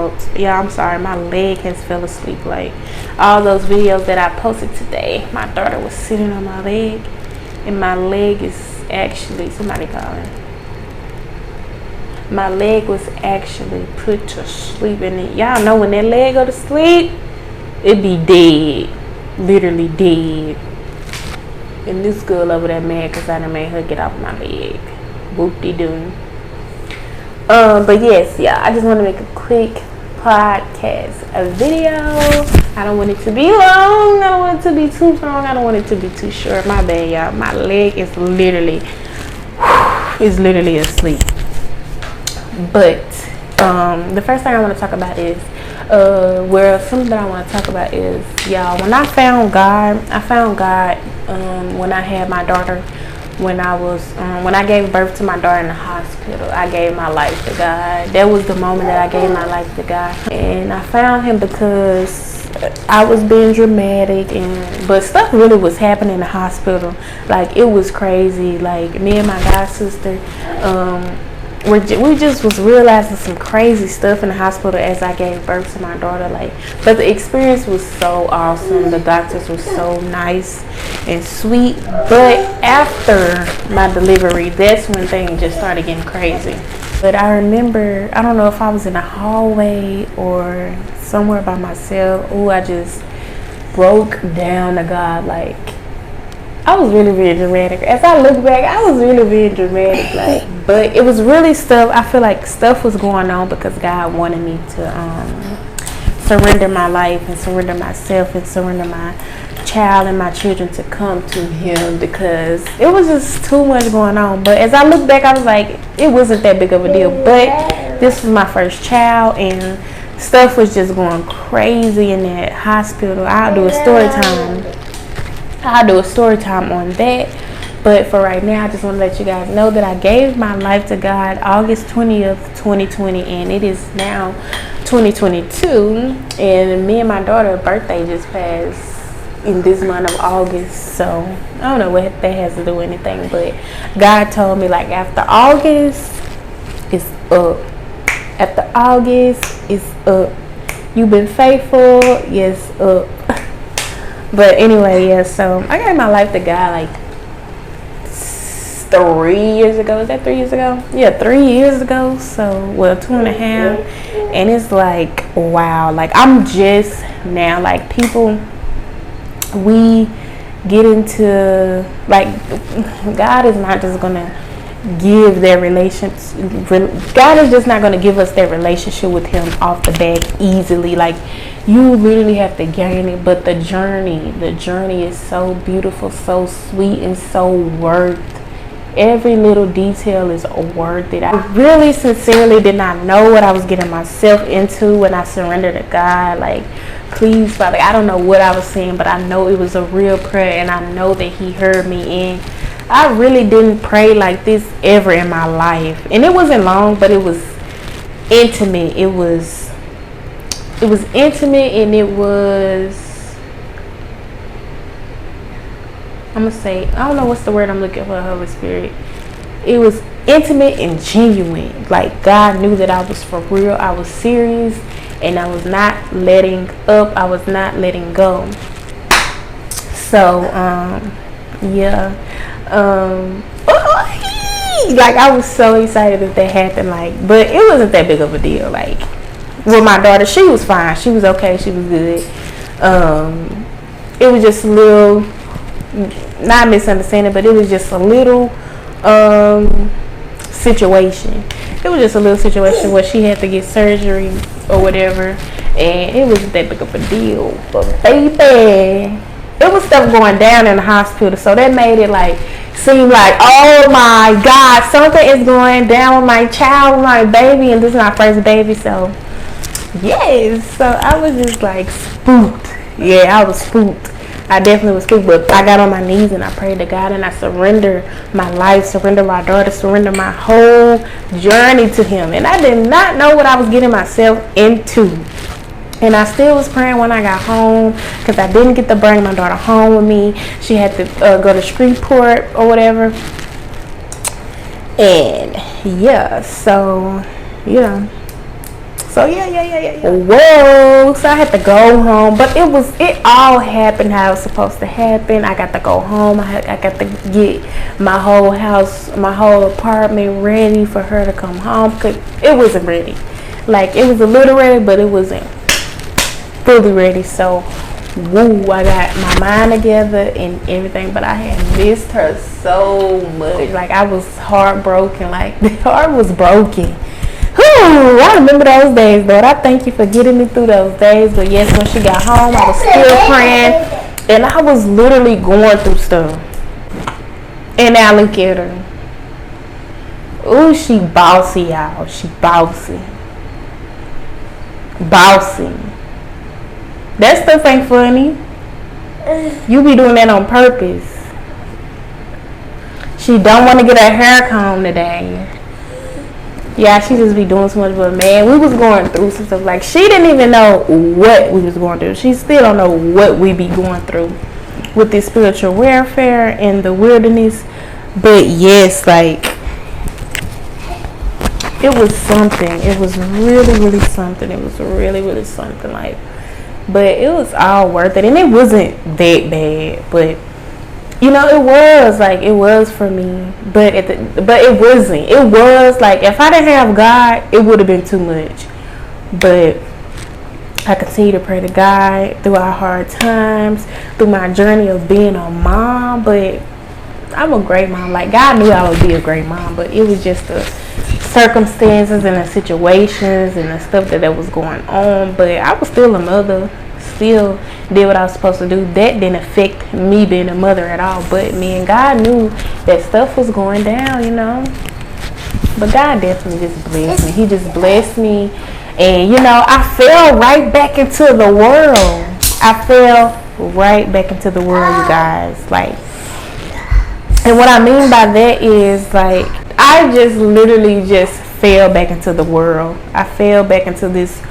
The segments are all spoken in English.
out. Yeah, I'm sorry, my leg has fell asleep. Like all those videos that I posted today, my daughter was sitting on my leg, and my leg is actually, somebody calling, my leg was actually put to sleep. And y'all know when that leg go to sleep, it be dead, literally dead. And this girl over there mad because I done made her get off my leg. Whoop-de-doo. But yes, yeah, I just want to make a quick podcast, a video. I don't want it to be long. I don't want it to be too long. I don't want it to be too short. My bad, y'all. My leg is literally asleep. But the first thing I want to talk about is something that I want to talk about is, y'all, when I found God when I had my daughter. When I gave birth to my daughter in the hospital, I gave my life to God. That was the moment that I gave my life to God. And I found him because I was being dramatic, but stuff really was happening in the hospital. Like, it was crazy. Like, me and my god sister, we just was realizing some crazy stuff in the hospital as I gave birth to my daughter. But the experience was so awesome. The doctors were so nice and sweet. But after my delivery, that's when things just started getting crazy. But I remember, I don't know if I was in a hallway or somewhere by myself. I just broke down to God. Like, I was really being dramatic. As I look back, I was really being dramatic. But it was really stuff. I feel like stuff was going on because God wanted me to surrender my life and surrender myself and surrender my child and my children to come to him, because it was just too much going on. But as I look back, I was like, it wasn't that big of a deal. But this was my first child, and stuff was just going crazy in that hospital. I'll do a story time on that. But for right now, I just want to let you guys know that I gave my life to God August 20th, 2020, and it is now 2022. And me and my daughter's birthday just passed in this month of August. So I don't know what that has to do with anything, but God told me, like, after August, it's up. After August, it's up. You've been faithful, yes, up. But anyway, yeah, so I gave my life to God like 3 years ago. Is that 3 years ago? Yeah, 3 years ago. So, well, 2.5. And it's like, wow. Like, I'm just now, like, people, we get into, like, God is not just going to give their God is just not going to give us that relationship with him off the bat easily. Like, you literally have to gain it. But the journey is so beautiful, so sweet, and so worth. Every little detail is worth it. I really sincerely did not know what I was getting myself into when I surrendered to God. Like, please, Father, I don't know what I was saying, but I know it was a real prayer, and I know that he heard me. And I really didn't pray like this ever in my life. And it wasn't long, but it was intimate. It was intimate, and it was, I'm going to say, I don't know what's the word I'm looking for, Holy Spirit. It was intimate and genuine. Like, God knew that I was for real. I was serious, and I was not letting up. I was not letting go. So, yeah. Like, I was so excited that happened. Like, but it wasn't that big of a deal. Like, with my daughter, she was fine. She was okay. She was good. It was just a little, not misunderstanding, but it was just a little situation. It was just a little situation where she had to get surgery or whatever, and it wasn't that big of a deal. But baby, it was stuff going down in the hospital, so that made it like seem like, oh my God, something is going down with my child, with my baby, and this is my first baby. So yes, so I was just like spooked. Yeah, I was spooked. I definitely was spooked, but I got on my knees and I prayed to God, and I surrendered my life, surrendered my daughter, surrendered my whole journey to him. And I did not know what I was getting myself into. And I still was praying when I got home, because I didn't get to bring my daughter home with me. She had to go to Shreveport or whatever. And yeah, so yeah. So yeah. Whoa. So I had to go home, but it all happened how it was supposed to happen. I got to go home. I got to get my whole house, my whole apartment ready for her to come home, because it wasn't ready. Like, it was a little ready, but it wasn't fully ready. So woo, I got my mind together and everything, but I had missed her so much. Like, I was heartbroken. Like, the heart was broken. Whew, I remember those days, Lord. I thank you for getting me through those days. But yes, when she got home, I was still praying, and I was literally going through stuff. And now look at her. Ooh, she bossy, y'all. She bossy. Bossy. That stuff ain't funny. You be doing that on purpose. She don't want to get her hair combed today. Yeah, she just be doing so much. But man, we was going through some stuff. Like, she didn't even know what we was going through. She still don't know what we be going through with this spiritual warfare in the wilderness. But yes, like, it was something. It was really something. It was really something. Like, but it was all worth it, and it wasn't that bad. But you know, it was for me. But it wasn't. It was like, if I didn't have God, it would have been too much. But I continue to pray to God through our hard times, through my journey of being a mom. But I'm a great mom. Like, God knew I would be a great mom, but it was just the circumstances and the situations and the stuff that was going on. But I was still a mother, still did what I was supposed to do. That didn't affect me being a mother at all. But me and God knew that stuff was going down, you know. But God definitely just blessed me. He just blessed me. And you know, I fell right back into the world. I fell right back into the world, you guys. Like, and what I mean by that is, like, I just literally just fell back into the world. I fell back into this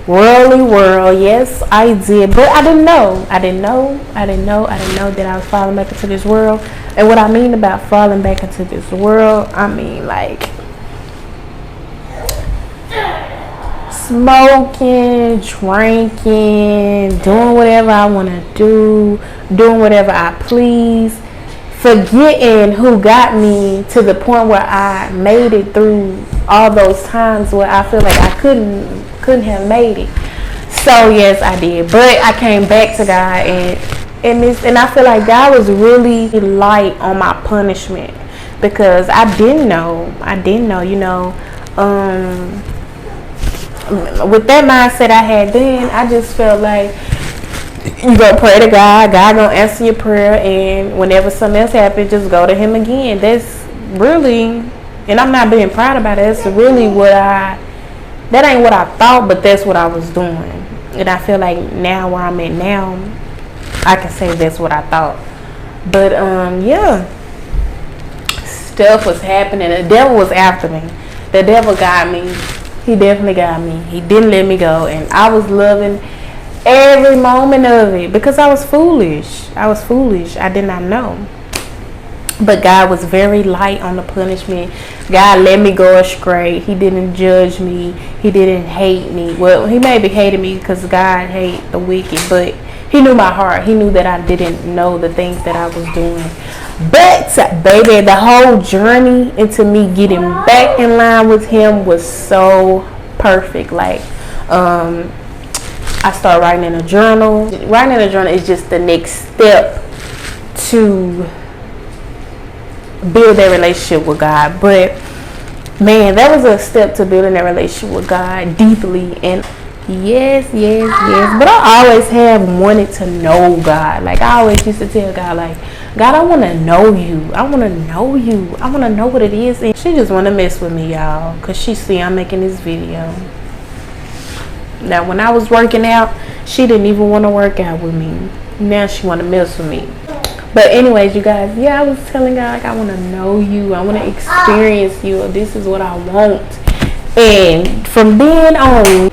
worldly world. Yes, I did. But I didn't know that I was falling back into this world. And what I mean about falling back into this world, I mean, like, smoking, drinking, doing whatever I want to do, doing whatever I please, forgetting who got me to the point where I made it through all those times where I feel like I couldn't have made it. So yes, I did, but I came back to God, and I feel like God was really light on my punishment, because I didn't know, you know. With that mindset I had then, I just felt like, you gonna pray to God, God gonna answer your prayer, and whenever something else happens, just go to Him again. That's really, and I'm not being proud about it, that's really that ain't what I thought, but that's what I was doing. And I feel like now, where I'm at now, I can say that's what I thought. But yeah, stuff was happening. The devil was after me. The devil got me. He definitely got me. He didn't let me go, and I was loving every moment of it, because I was foolish. I did not know. But God was very light on the punishment. God let me go astray. He didn't judge me. He didn't hate me. Well, He maybe hated me, because God hates the wicked, but He knew my heart. He knew that I didn't know the things that I was doing. But baby, the whole journey into me getting back in line with Him was so perfect. Like, I started writing in a journal. Writing in a journal is just the next step to build that relationship with God. But man, that was a step to building that relationship with God deeply. And yes. But I always have wanted to know God. Like, I always used to tell God, like, God, I want to know you. I want to know what it is. And she just want to mess with me, y'all, because she see I'm making this video. Now, when I was working out, she didn't even want to work out with me. Now she want to mess with me. But anyways, you guys, yeah, I was telling God, like, I want to know you. I want to experience you. This is what I want. And from then on,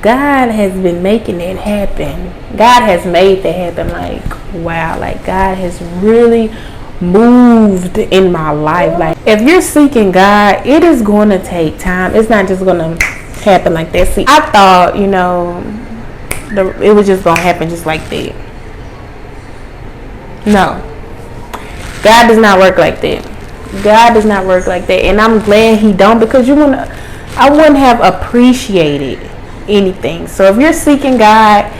God has been making it happen. God has made that happen. Like, wow. Like, God has really moved in my life. Like, if you're seeking God, it is going to take time. It's not just going to happen like that. See, I thought, it was just gonna happen just like that. No, God does not work like that. God does not work like that, and I'm glad He don't, because I wouldn't have appreciated anything. So if you're seeking God,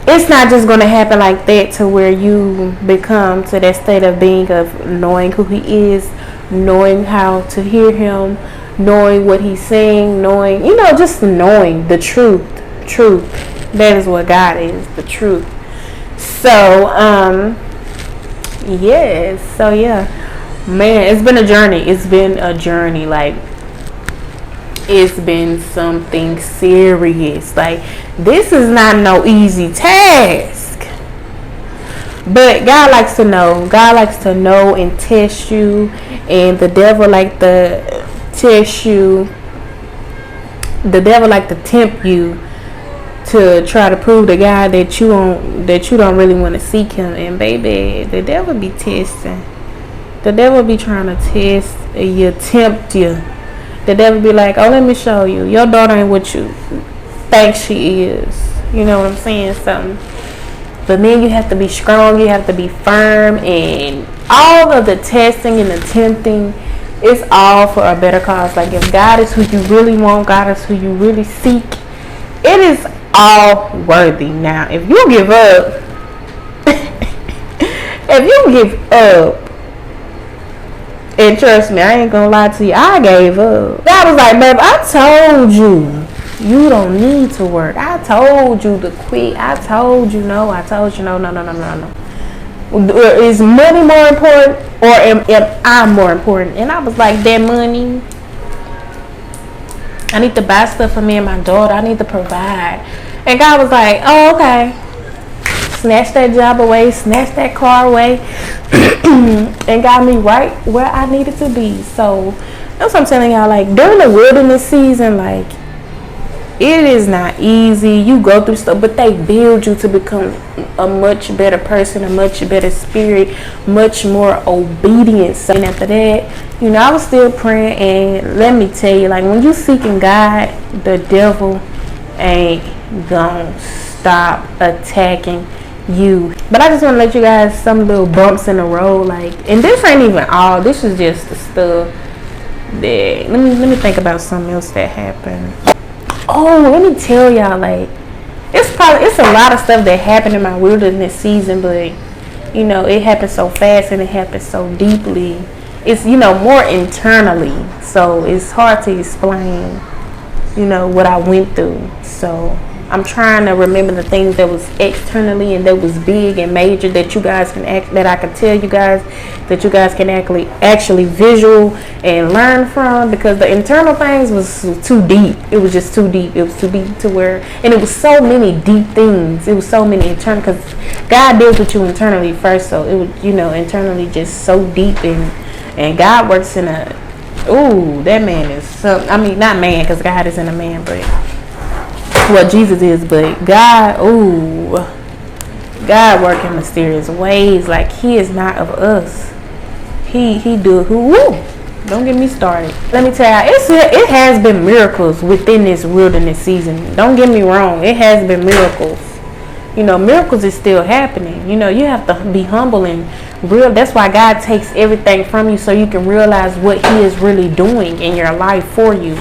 it's not just going to happen like that, to where you become to that state of being, of knowing who He is, knowing how to hear Him, knowing what He's saying, knowing, just knowing the truth. That is what God is, the truth. So yes, so yeah, man, it's been a journey. Like, it's been something serious. Like, this is not no easy task, but God likes to know and test you, and the devil like to test you. The devil like to tempt you to try to prove to God that you don't really want to seek Him. And baby, the devil be testing. The devil be trying to test you, tempt you. The devil be like, oh, let me show you. Your daughter ain't what you think she is. You know what I'm saying? Something. But then you have to be strong. You have to be firm. And all of the testing and the tempting, it's all for a better cause. Like, if God is who you really want, God is who you really seek, it is all worthy. Now, if you give up, and trust me, I ain't gonna lie to you, I gave up. I was like, babe, I told you, you don't need to work. I told you to quit. I told you no. No. Is money more important, or am I more important? And I was like, that money, I need to buy stuff for me and my daughter. I need to provide. And God was like, oh, okay. Snatch that job away, snatch that car away, and got me right where I needed to be. So that's what I'm telling y'all. Like, during the wilderness season, like, it is not easy. You go through stuff, but they build you to become a much better person, a much better spirit, much more obedient. So after that, I was still praying, and let me tell you, like, when you seeking God, the devil ain't gonna stop attacking you. But I just want to let you guys some little bumps in the road, like, and this ain't even all. This is just the stuff that let me think about something else that happened. Oh, let me tell y'all, like, it's a lot of stuff that happened in my wilderness season, but it happened so fast and it happened so deeply. It's more internally, so it's hard to explain what I went through. So I'm trying to remember the things that was externally and that was big and major that you guys that I can tell you guys, that you guys can actually visual and learn from, because the internal things was too deep. It was just too deep. It was too deep to where, and it was so many deep things. It was so many internal, because God deals with you internally first. So it was, internally just so deep, and God works in a, that man is some, I mean, not man, because God isn't a man, but Jesus is, but God work in mysterious ways. Like, He is not of us. He do don't get me started. Let me tell you, it has been miracles within this wilderness season. Don't get me wrong, it has been miracles. Miracles is still happening. You have to be humble and real. That's why God takes everything from you, so you can realize what He is really doing in your life for you.